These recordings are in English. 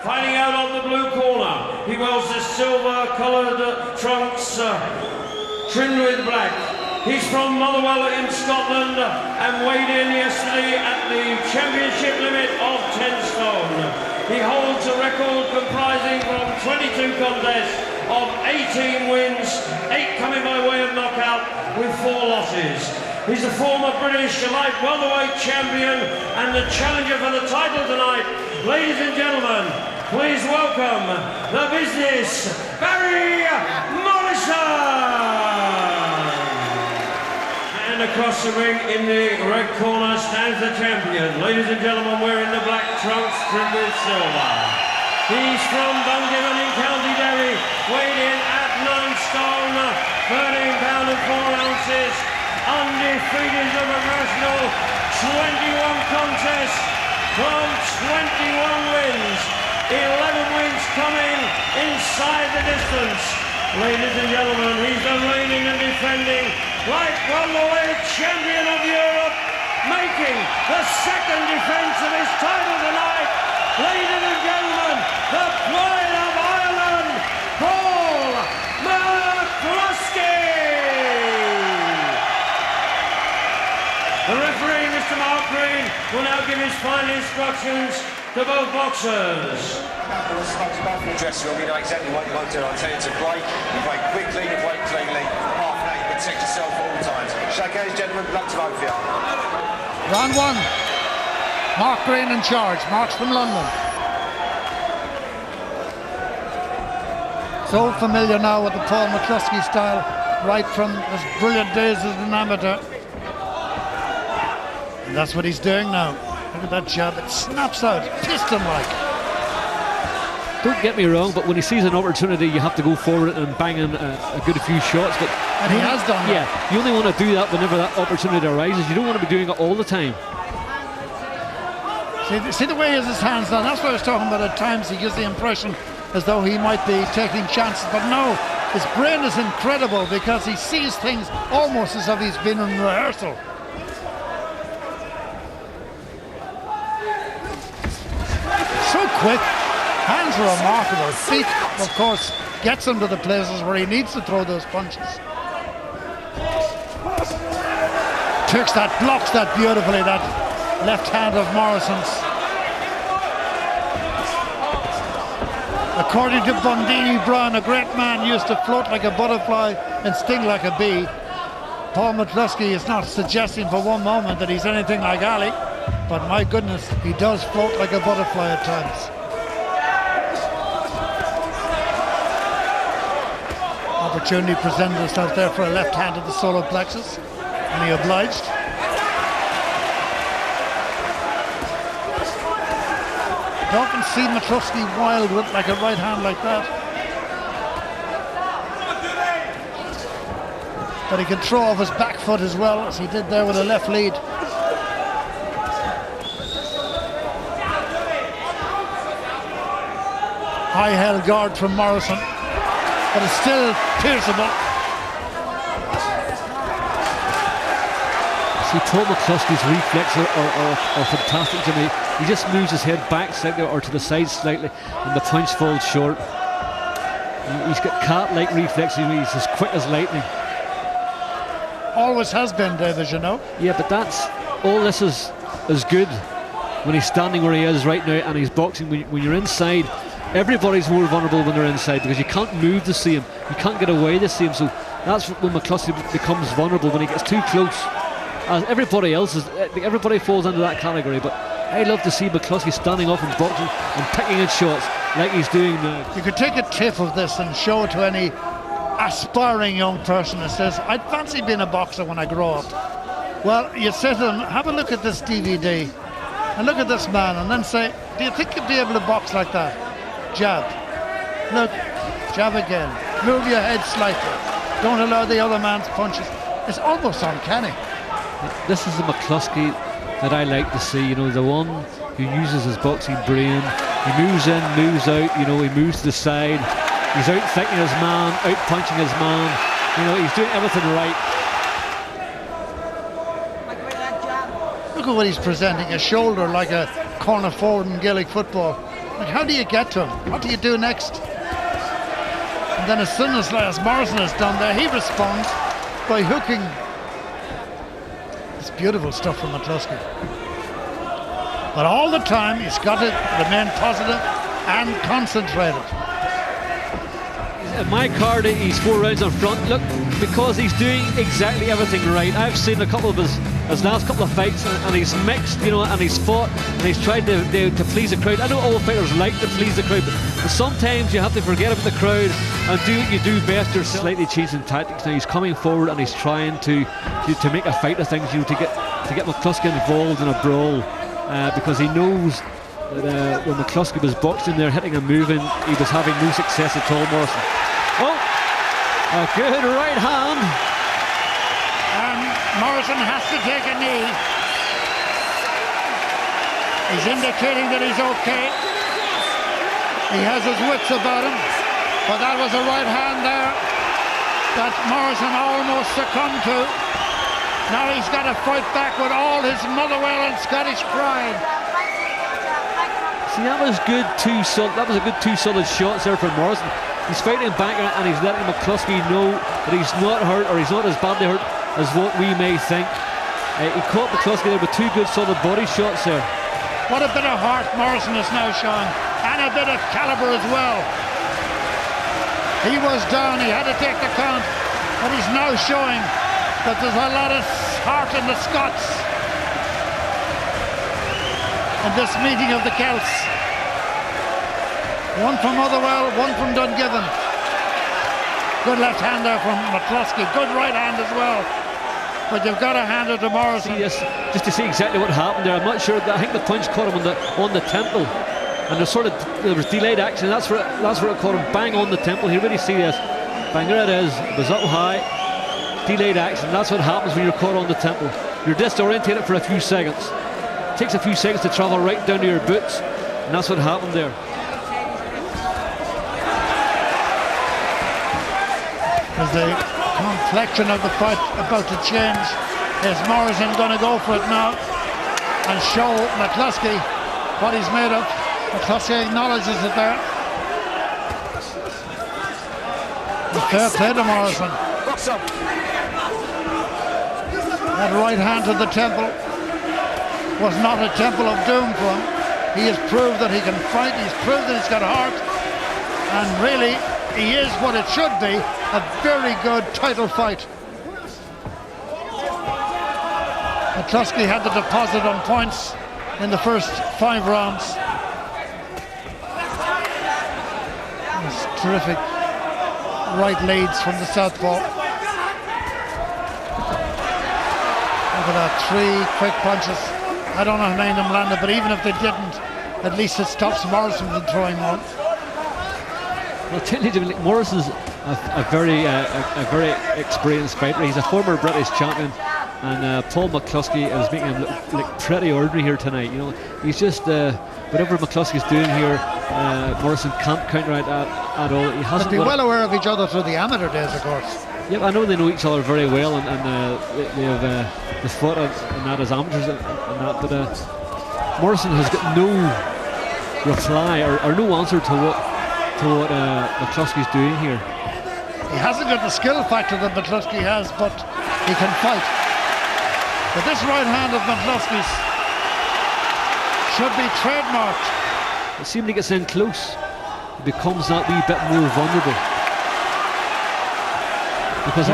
Fighting out on the blue corner, he wears the silver-coloured trunks trimmed with black. He's from Motherwell in Scotland and weighed in yesterday at the championship limit of 10 stone. He holds a record comprising from 22 contests of 18 wins, 8 coming by way of knockout with 4 losses. He's a former British light welterweight champion and the challenger for the title tonight. Ladies and gentlemen, please welcome the business, Barry Morrison! And across the ring in the red corner stands the champion. Ladies and gentlemen, wearing the black trunks trimmed with silver. He's from Dungiven in County Derry, weighed in at 9 stone, 13 pounds and 4 ounces, undefeated in the professional, 21 contests from 21 wins, 11 wins coming inside the distance. Ladies and gentlemen, he's the reigning and defending light welterweight champion of Europe, making the second defence of his title tonight. Ladies and gentlemen, the pride of Ireland, Paul McCloskey. The referee, Mr. Mark Green, will now give his final instructions to both boxers. Dressing room, you know exactly what you want to do. I'll tell you to break, you break quickly, you break cleanly. Half an hour, you protect yourself at all times. Shake hands, gentlemen, good luck to both of you. Round 1. Mark Green in charge. Mark's from London. So familiar now with the Paul McCloskey style, right from his brilliant days as an amateur. And that's what he's doing now. Look at that jab, it snaps out, piston-like. Don't get me wrong, but when he sees an opportunity, you have to go forward and bang in a good few shots. But and he has done that. Yeah, you only want to do that whenever that opportunity arises. You don't want to be doing it all the time. See the way he has his hands down. That's what I was talking about. At times he gives the impression as though he might be taking chances, but no, his brain is incredible because he sees things almost as if he's been in rehearsal. So quick, hands are remarkable. Feet, of course, gets him to the places where he needs to throw those punches. Turks that, blocks that beautifully, that left hand of Morrison's. According to Bundini Brown, a great man used to float like a butterfly and sting like a bee. Paul McCloskey is not suggesting for one moment that he's anything like Ali, but my goodness, he does float like a butterfly at times. Opportunity presented itself there for a left hand to the solar plexus, and he obliged. I often see McCloskey wild with like a right hand like that. But he can throw off his back foot as well, as he did there with a left lead. High held guard from Morrison, but it's still pierceable. See, Paul McCloskey's reflexes are fantastic to me. He just moves his head back slightly or to the side slightly, and the punch falls short. He's got cat-like reflexes. He's as quick as lightning. Always has been, David, you know. Yeah, but that's all. This is good when he's standing where he is right now, and he's boxing. When you're inside, everybody's more vulnerable when they're inside because you can't move the same, you can't get away the same. So that's when McCloskey becomes vulnerable, when he gets too close. As everybody else is, everybody falls into that category. But I love to see McCloskey standing up and boxing and picking his shots like he's doing now. You could take a tip of this and show it to any aspiring young person that says, I'd fancy being a boxer when I grow up. Well, you say to them, have a look at this DVD and look at this man, and then say, do you think you'd be able to box like that? Jab, look, jab again, move your head slightly, don't allow the other man's punches. It's almost uncanny. This is the McCloskey that I like to see, you know, the one who uses his boxing brain. He moves in, moves out, you know, he moves to the side, he's out thinking his man, out punching his man, you know, he's doing everything right. Look at what he's presenting, a shoulder like a corner forward in Gaelic football. Like, how do you get to him? What do you do next? And then as soon as Morrison is done there, he responds by hooking. It's beautiful stuff from McCloskey. But all the time, he's got to remain positive and concentrated. In my card, he's 4 rounds in front. Look, because he's doing exactly everything right. I've seen a couple of his last couple of fights, and he's mixed, you know, and he's fought, and he's tried to please the crowd. I know all fighters like to please the crowd, but sometimes you have to forget about the crowd and do what you do best yourself. Slightly changing tactics now. He's coming forward and he's trying to make a fight of things, you know, to get McCloskey involved in a brawl, because he knows that when McCloskey was boxing there, hitting and moving, he was having no success at all. Morrison. Oh, a good right hand. And Morrison has to take a knee. He's indicating that he's okay. He has his wits about him, but that was a right hand there that Morrison almost succumbed to. Now he's got to fight back with all his Motherwell and Scottish pride. See, that was good. That was a good 2 solid shots there from Morrison. He's fighting back and he's letting McCloskey know that he's not hurt, or he's not as badly hurt as what we may think. He caught McCloskey there with 2 good solid body shots there. What a bit of heart Morrison is now showing, and a bit of calibre as well. He was down, he had to take the count, but he's now showing that there's a lot of heart in the Scots in this meeting of the Celts. One from Motherwell, one from Dungiven. Good left hand there from McCloskey. Good right hand as well. But you've got to hand it to Morrison. Yes, just to see exactly what happened there. I'm not sure. I think the punch caught him on the temple, and there was delayed action. That's where it caught him, bang on the temple. You really see this. Bang, there it is. It was up high. Delayed action. That's what happens when you're caught on the temple. You're disorientated for a few seconds. It takes a few seconds to travel right down to your boots, and that's what happened there. As the complexion of the fight about to change, is Morrison going to go for it now and show McCloskey what he's made of? McCloskey acknowledges it there. Fair play to Morrison. That right hand to the temple was not a temple of doom for him. He has proved that he can fight, he's proved that he's got heart, and really he is what it should be, a very good title fight. McCloskey had the deposit on points in the first 5 rounds. It's terrific right leads from the southpaw. Look at that, 3 quick punches. I don't know how many of them landed, but even if they didn't, at least it stops Morrison from throwing one. Well, technically, Morrison's a very experienced fighter. He's a former British champion, and Paul McCloskey is making him look pretty ordinary here tonight. You know, he's just whatever McCloskey's doing here, Morrison can't counteract that at all. He hasn't. They'd be well aware of each other through the amateur days, of course. Yep, I know they know each other very well, and they've fought in that as amateurs and that. But Morrison has got no reply or no answer to what McCloskey's doing here. He hasn't got the skill factor that McCloskey has, but he can fight. But this right hand of McCloskey's should be trademarked. It seems he gets in close, it becomes that wee bit more vulnerable. Because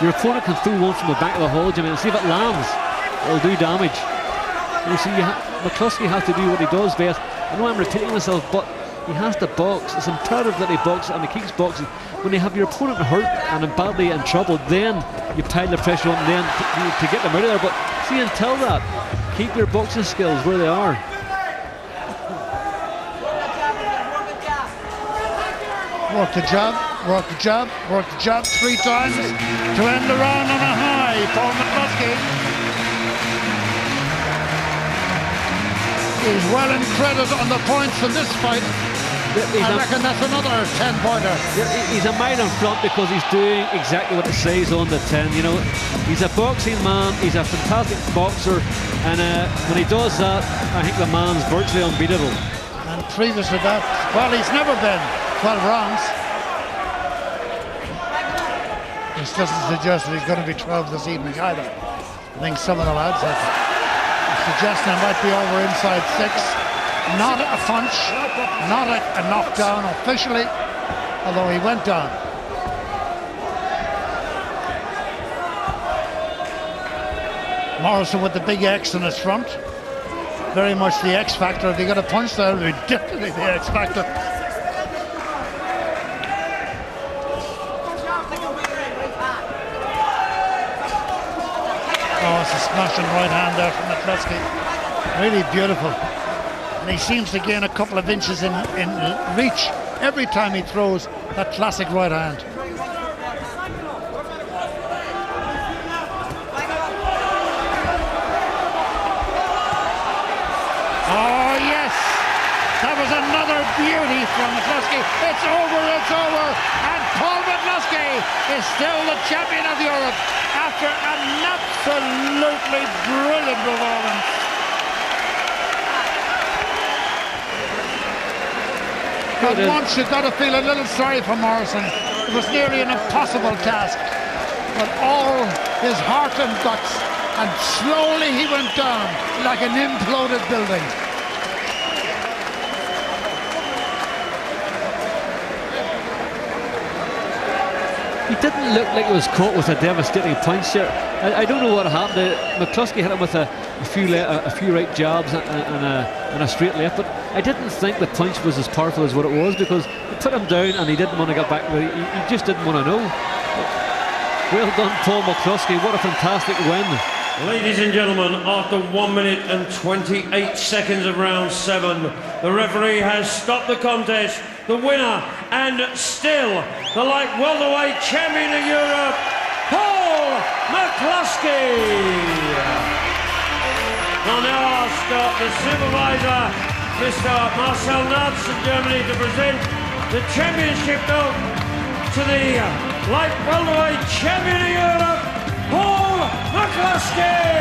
your opponent can throw one from the back of the hole, Jimmy, and see if it lands, it'll do damage. You see, McCloskey has to do what he does best. I know I'm repeating myself, but he has to box. It's imperative that he boxes, and he keeps boxing. When you have your opponent hurt and badly in trouble, then you pile the pressure on them to get them out of there. But see, until that, keep your boxing skills where they are. Work the jab, work the jab, work the jab 3 times to end the round on a high. Paul McCloskey is well in credit on the points in this fight. I reckon that's another 10-pointer. He's a mile in front because he's doing exactly what it says on the 10. You know, he's a boxing man, he's a fantastic boxer, and when he does that, I think the man's virtually unbeatable. And previous to that, well, he's never been 12 rounds. This doesn't suggest that he's going to be 12 this evening either. I think some of the lads are suggesting it might be over inside 6. Not a punch, not a knockdown officially, although he went down. Morrison with the big X in his front. Very much the X factor. If he got a punch there, it would be definitely the X factor. Oh, it's a smashing right hand there from McCloskey. Really beautiful. And he seems to gain a couple of inches in reach every time he throws that classic right hand. Oh yes, that was another beauty from McCloskey. It's over, and Paul McCloskey is still the champion of Europe after an absolutely brilliant performance. But once you've got to feel a little sorry for Morrison. It was nearly an impossible task, but all his heart and guts, and slowly he went down like an imploded building. He didn't look like he was caught with a devastating punch here. I don't know what happened. McCloskey hit him with a few right jabs and a straight left, but I didn't think the punch was as powerful as what it was, because it put him down and he didn't want to get back. He just didn't want to know. Well done, Paul McCloskey. What a fantastic win. Ladies and gentlemen, after 1 minute and 28 seconds of round 7, the referee has stopped the contest. The winner, and still the light welterweight champion of Europe, Paul McCloskey. I'll now ask the supervisor, Mr. Marcel Natz of Germany, to present the championship belt to the light welterweight champion of Europe, Paul McCloskey.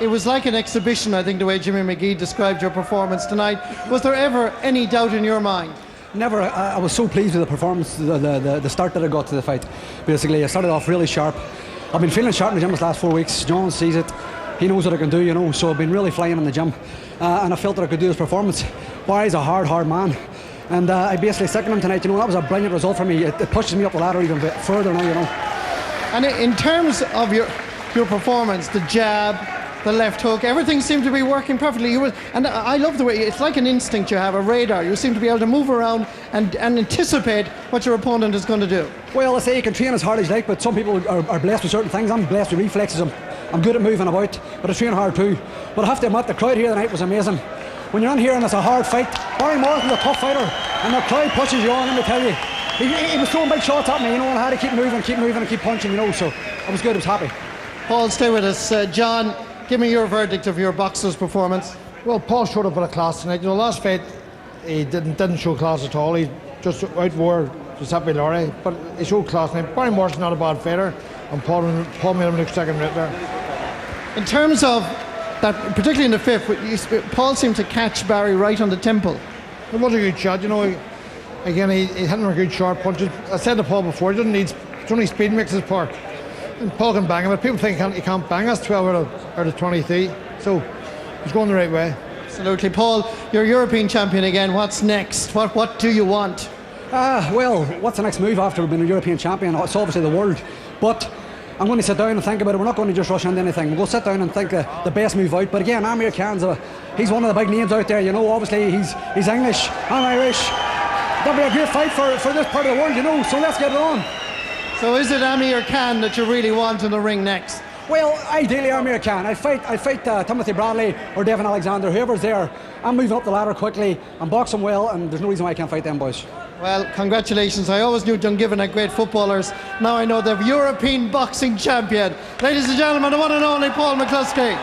It was like an exhibition, I think, the way Jimmy McGee described your performance tonight. Was there ever any doubt in your mind? Never. I was so pleased with the performance, the start that I got to the fight. Basically, I started off really sharp. I've been feeling sharp in the gym this last 4 weeks. John sees it. He knows what I can do, you know, so I've been really flying in the gym. And I felt that I could do this performance. Barry's a hard man. And I basically seconded him tonight, you know. That was a brilliant result for me. It pushes me up the ladder even a bit further now, you know. And in terms of your performance, the jab, the left hook, everything seemed to be working perfectly. And I love the way, it's like an instinct you have, a radar. You seem to be able to move around and anticipate what your opponent is going to do. Well, I say you can train as hard as you like, but some people are blessed with certain things. I'm blessed with reflexes. I'm good at moving about, but I train hard too. But I have to admit, the crowd here tonight was amazing. When you're in here and it's a hard fight, Barry Morrison's a tough fighter, and the crowd pushes you on, let me tell you. He was throwing big shots at me, you know, and I had to keep moving and keep punching, you know, so I was good, I was happy. Paul, stay with us. John, give me your verdict of your boxer's performance. Well, Paul showed up with a class tonight. You know, last fight he didn't show class at all. He just outwore Giuseppe Laurie, but he showed class tonight. Barry Morrison's not a bad fighter, and Paul made him look second rate there. In terms of that, particularly in the fifth, Paul seemed to catch Barry right on the temple. It was a good shot, you know. He hit him with good sharp punches. I said to Paul before, it's only speed makes his part. And Paul can bang him, but people think he can't bang us 12 out of 23. So he's going the right way. Absolutely. Paul, you're European champion again. What's next? What do you want? Well, what's the next move after being a European champion? It's obviously the world. But I'm going to sit down and think about it. We're not going to just rush into anything. We'll go sit down and think the best move out. But again, Amir Khan's he's one of the big names out there. You know, obviously he's English. I'm Irish. That'll be a great fight for this part of the world, you know. So let's get it on. So is it Amir Khan that you really want in the ring next? Well, ideally Amir Khan. I fight Timothy Bradley or Devin Alexander, whoever's there. I'm moving up the ladder quickly. I'm boxing well, and there's no reason why I can't fight them boys. Well, congratulations. I always knew Dungiven had great footballers. Now I know the European boxing champion. Ladies and gentlemen, the one and only Paul McCloskey.